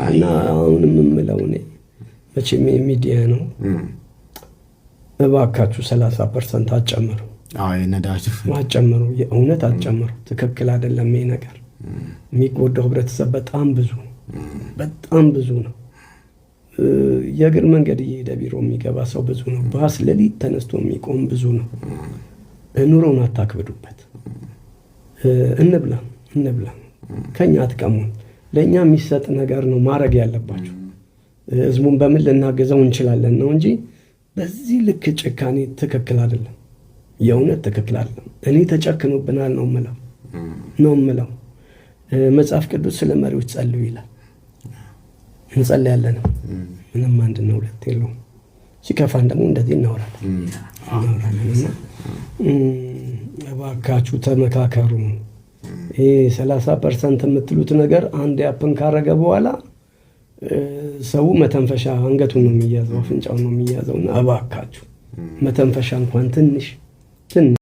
እና አሁንም የምለው እኔ መቼም ሚዲያ ነው እባካችሁ 30% አጨምሩ። ነዳጅ አጨምሩ፣ የእውነት አጨምሩ። ትክክል አይደለም ይሄ ነገር። የሚጎዳው ህብረተሰብ በጣም ብዙ ነው። የእግር መንገድ እየሄደ ቢሮ የሚገባ ሰው ብዙ ነው። ባስ ሌሊት ተነስቶ የሚቆም ብዙ ነው። ኑሮውን አታክብዱበት። እንብላ ከኛ አትቀሙን። ለእኛ የሚሰጥ ነገር ነው ማድረግ ያለባችሁ። ህዝቡን በምን ልናገዘው እንችላለን ነው እንጂ በዚህ ልክ ጭካኔ ትክክል አይደለም። የእውነት ትክክል አይደለም። እኔ ተጨክኖብናል ነው የምለው። መጽሐፍ ቅዱስ ስለ መሪዎች ጸልዩ ይላል። እንጸልያለን። ምንም አንድ ነው ሁለት የለውም። ሲከፋን ደግሞ እንደዚህ እናወራለን። እባካችሁ ተመካከሩ። ይሄ 30% የምትሉት ነገር አንድ ያፕን ካረገ በኋላ ሰው መተንፈሻ አንገቱን ነው የሚያዘው፣ አፍንጫውን ነው የሚያዘው። እባካችሁ መተንፈሻ እንኳን ትንሽ